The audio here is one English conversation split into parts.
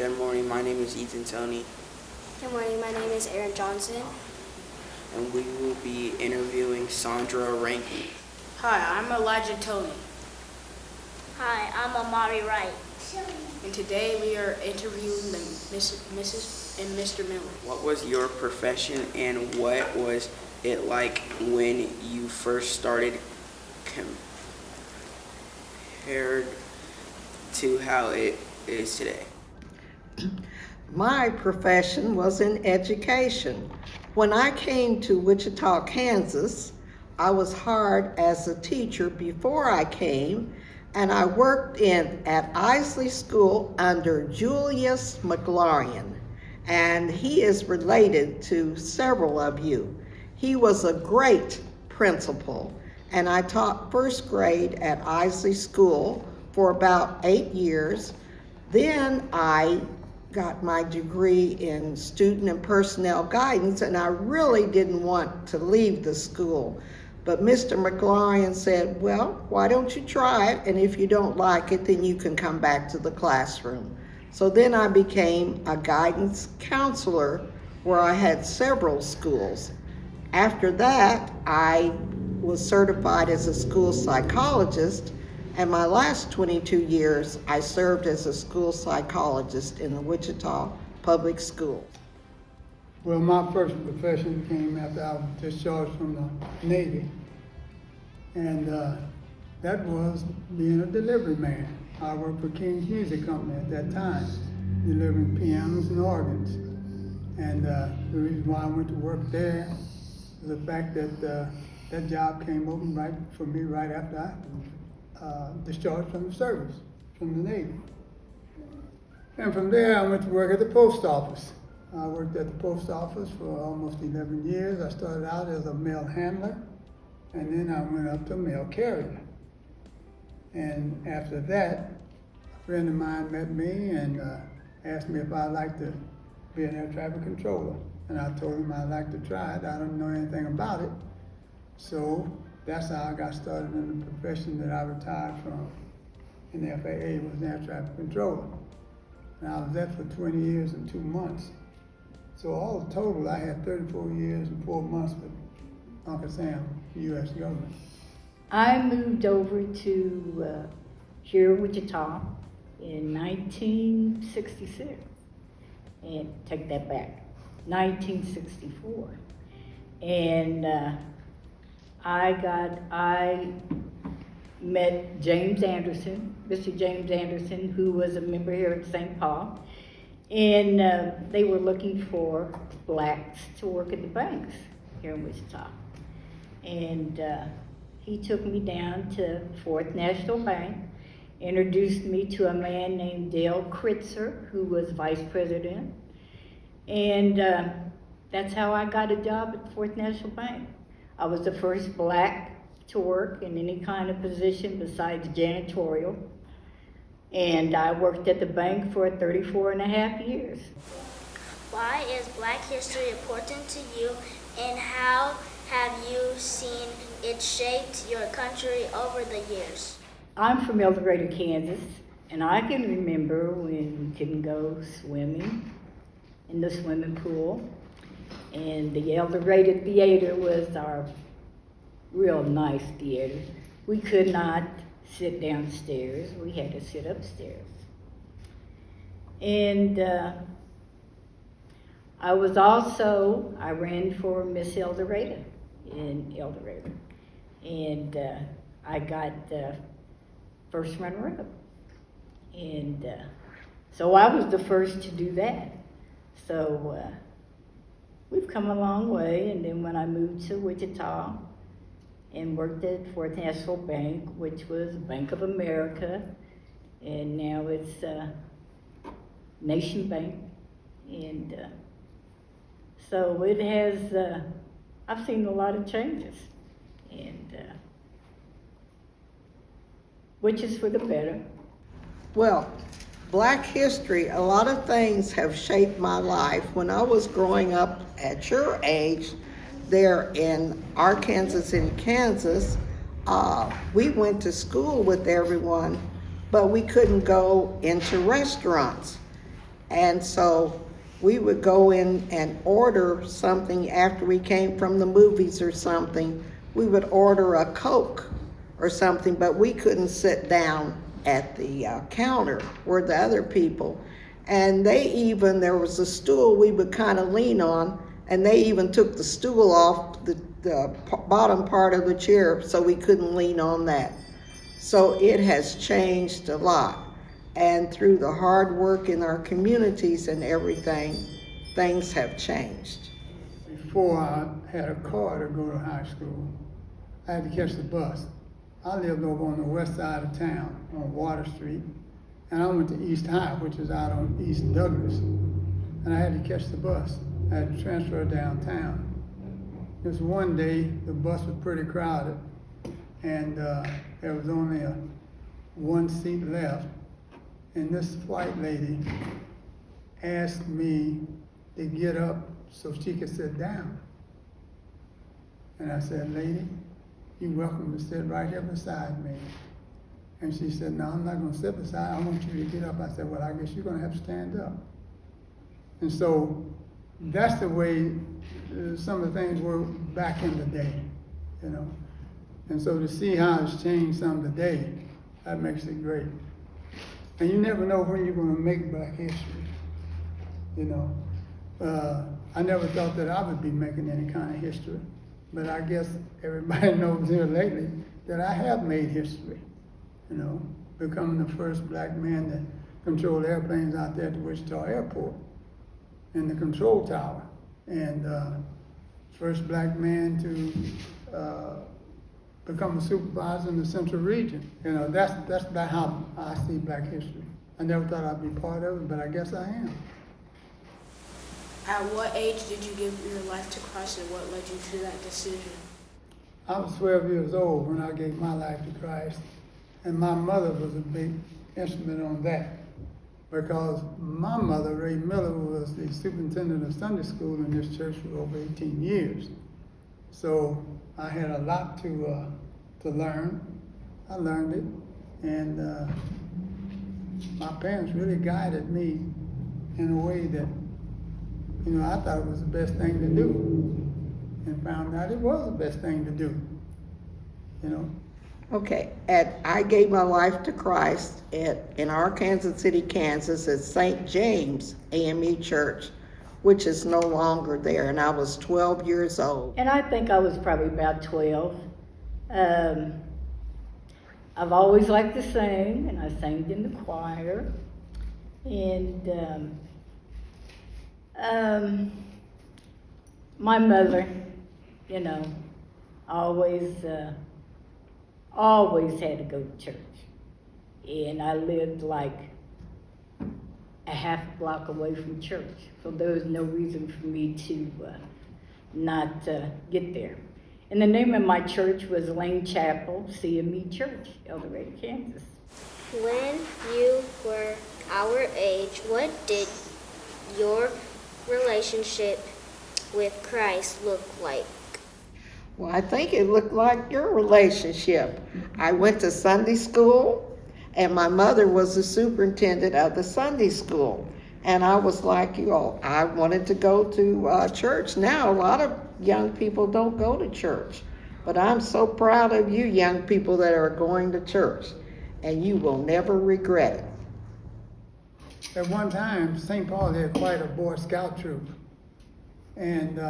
Good morning, my name is Ethan Tony, Good morning, my name is Aaron Johnson. and we will be interviewing Sandra Rankin. Hi, I'm Elijah Tony, Hi, I'm Amari Wright. and today we are interviewing the Mrs. and Mr. Miller. What was your profession and what was it like when you first started compared to how it is today? My profession was in education. When I came to Wichita, Kansas, I was hired as a teacher before I came, and I worked at Isley School under Julius McLaurin, and he is related to several of you. He was a great principal, and I taught first grade at Isley School for about 8 years. Then I got my degree in student and personnel guidance, and I really didn't want to leave the school. But Mr. McLaurin said, well, why don't you try it? And if you don't like it, then you can come back to the classroom. So then I became a guidance counselor where I had several schools. After that, I was certified as a school psychologist, and my last 22 years, I served as a school psychologist in the Wichita Public Schools. Well, my first profession came after I was discharged from the Navy, and that was being a delivery man. I worked for King's Music Company at that time, delivering pianos and organs. And the reason why I went to work there was the fact that that job came open right for me right after I discharged from the service, from the Navy. And from there, I went to work at the post office. I worked at the post office for almost 11 years. I started out as a mail handler, and then I went up to mail carrier. And after that, a friend of mine met me and asked me if I'd like to be an air traffic controller. And I told him I'd like to try it. I don't know anything about it. So that's how I got started in the profession that I retired from in the FAA, was an air traffic controller. And I was there for 20 years and 2 months. So all total, I had 34 years and 4 months with Uncle Sam, the U.S. government. I moved over to here in Wichita in 1966, and take that back, 1964. And I met James Anderson, Mr. James Anderson, who was a member here at St. Paul. And they were looking for blacks to work at the banks here in Wichita. And he took me down to Fourth National Bank, introduced me to a man named Dale Kritzer, who was vice president. And that's how I got a job at Fourth National Bank. I was the first black to work in any kind of position besides janitorial. And I worked at the bank for 34 and a half years. Why is Black history important to you, and how have you seen it shaped your country over the years? I'm from El Dorado, Kansas, and I can remember when we couldn't go swimming in the swimming pool. And the El Dorado Theater was our real nice theater. We could not sit downstairs, we had to sit upstairs. And I ran for Miss El Dorado in El Dorado. And I got first runner-up. And so I was the first to do that. So we've come a long way. And then when I moved to Wichita and worked at Fourth National Bank, which was Bank of America, and now it's Nation Bank. And so it has, I've seen a lot of changes, and which is for the better. Well, Black history, a lot of things have shaped my life. When I was growing up at your age, there in Arkansas and Kansas, we went to school with everyone, but we couldn't go into restaurants. And so we would go in and order something after we came from the movies or something. We would order a Coke or something, but we couldn't sit down at the counter where the other people. And there was a stool we would kind of lean on, and they even took the stool off the bottom part of the chair so we couldn't lean on that. So it has changed a lot. And through the hard work in our communities and everything, things have changed. Before I had a car to go to high school, I had to catch the bus. I lived over on the west side of town on Water Street, and I went to East High, which is out on East Douglas, and I had to catch the bus. I had to transfer downtown. This one day, the bus was pretty crowded, and there was only one seat left, and this white lady asked me to get up so she could sit down. And I said, "Lady, you're welcome to sit right here beside me." And she said, "No, I'm not gonna sit beside, I want you to get up." I said, "Well, I guess you're gonna have to stand up." And so that's the way some of the things were back in the day, you know. And so to see how it's changed some today, that makes it great. And you never know when you're gonna make Black history, you know. I never thought that I would be making any kind of history, but I guess everybody knows here lately that I have made history, you know, becoming the first Black man to control airplanes out there at the Wichita Airport in the control tower, and first Black man to become a supervisor in the Central Region. You know, that's about how I see Black history. I never thought I'd be part of it, but I guess I am. At what age did you give your life to Christ, and what led you to that decision? I was 12 years old when I gave my life to Christ, and my mother was a big instrument on that, because my mother, Ray Miller, was the superintendent of Sunday school in this church for over 18 years. So I had a lot to learn. I learned it, and my parents really guided me in a way that, you know, I thought it was the best thing to do, and found out it was the best thing to do, you know. Okay, I gave my life to Christ in Arkansas City, Kansas at St. James AME Church, which is no longer there, and I was 12 years old. And I think I was probably about 12. I've always liked to sing, and I sang in the choir. And my mother, you know, always had to go to church. And I lived like a half block away from church, so there was no reason for me to not get there. And the name of my church was Lane Chapel CME Church, El Dorado, Kansas. When you were our age, what did your relationship with Christ look like? Well, I think it looked like your relationship. I went to Sunday school, and my mother was the superintendent of the Sunday school. And I was like you all, I wanted to go to church. Now, a lot of young people don't go to church. But I'm so proud of you young people that are going to church. And you will never regret it. At one time, St. Paul had quite a Boy Scout troop. And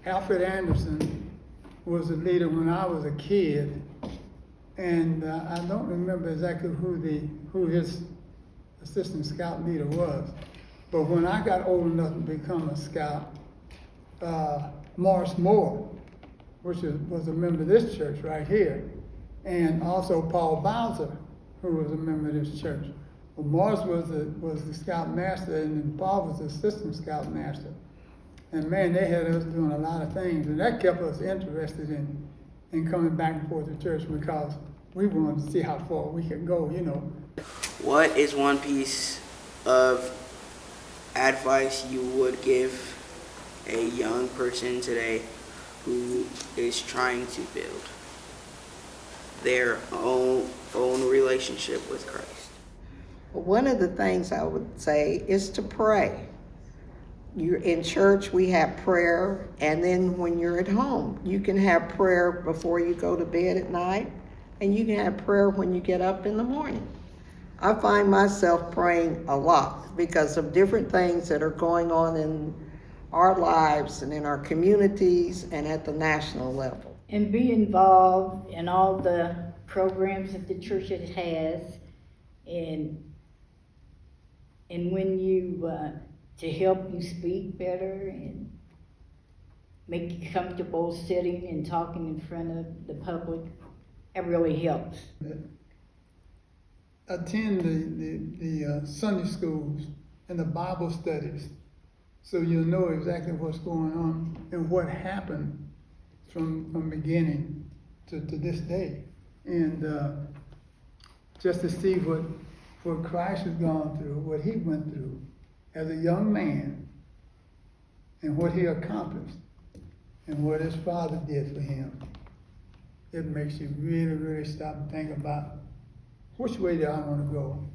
Alfred Anderson was the leader when I was a kid. And I don't remember exactly who his assistant scout leader was. But when I got old enough to become a scout, Morris Moore, which was a member of this church right here, and also Paul Bowser, who was a member of this church. Well, Morris was the scout master, and then Paul was the assistant scout master. And man, they had us doing a lot of things, and that kept us interested in coming back and forth to church, because we wanted to see how far we could go, you know. What is one piece of advice you would give a young person today who is trying to build their own relationship with Christ? One of the things I would say is to pray. You're in church, we have prayer, and then when you're at home, you can have prayer before you go to bed at night, and you can have prayer when you get up in the morning. I find myself praying a lot because of different things that are going on in our lives and in our communities and at the national level. And be involved in all the programs that the church has, and when you, to help you speak better and make you comfortable sitting and talking in front of the public, it really helps. Attend the Sunday schools and the Bible studies, so you'll know exactly what's going on and what happened from beginning to this day. And just to see what Christ has gone through, what he went through as a young man, and what he accomplished, and what his father did for him. It makes you really, really stop and think about, which way do I want to go?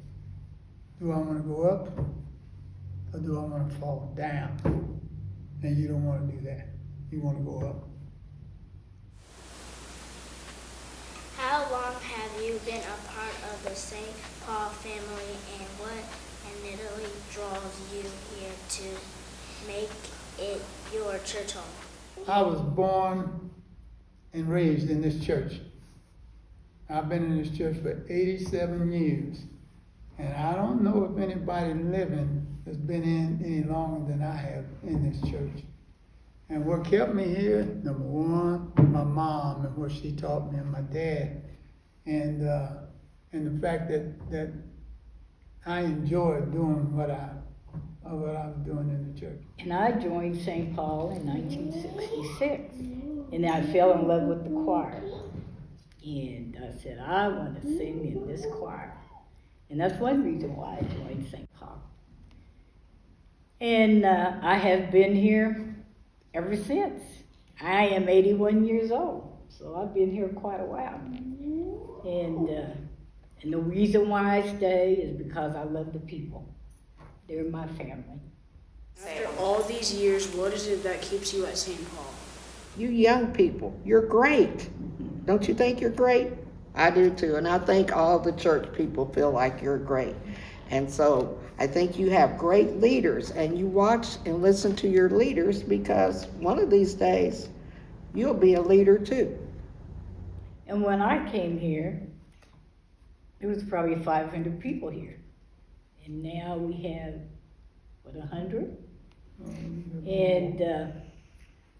Do I want to go up, or do I want to fall down? And you don't want to do that. You want to go up. How long have you been a part of the St. Paul family, and what immediately draws you here to make it your church home? I was born and raised in this church. I've been in this church for 87 years. And I don't know if anybody living has been in any longer than I have in this church. And what kept me here, number one, my mom and what she taught me, and my dad. And the fact that I enjoyed doing what I was doing in the church. And I joined St. Paul in 1966, and I fell in love with the choir. And I said, I want to sing in this choir. And that's one reason why I joined St. Paul. And I have been here ever since. I am 81 years old, so I've been here quite a while. And the reason why I stay is because I love the people. They're my family. After all these years, what is it that keeps you at St. Paul? You young people, you're great. Don't you think you're great? I do too, and I think all the church people feel like you're great. And so I think you have great leaders, and you watch and listen to your leaders, because one of these days you'll be a leader too. And when I came here, there was probably 500 people here. And now we have, 100? And,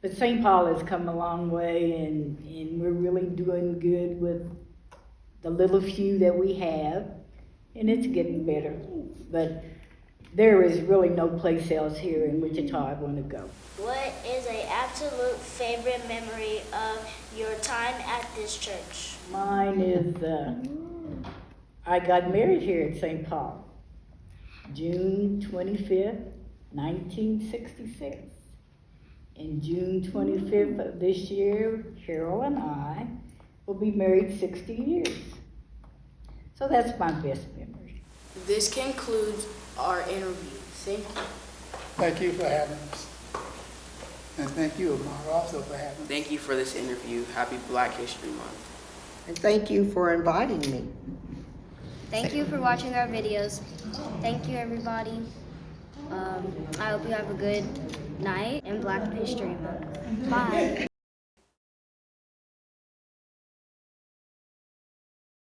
but St. Paul has come a long way, and we're really doing good with the little few that we have, and it's getting better. But there is really no place else here in Wichita I want to go. What is an absolute favorite memory of your time at this church? Mine is, I got married here at St. Paul, June 25th, 1966. And June 25th of this year, Carol and I will be married 60 years. So that's my best memory. This concludes our interview. Thank you. Thank you for having us. And thank you, Amara, also for having us. Thank you for this interview. Happy Black History Month. And thank you for inviting me. Thank you for watching our videos. Thank you, everybody. I hope you have a good night and Black History Month. Bye.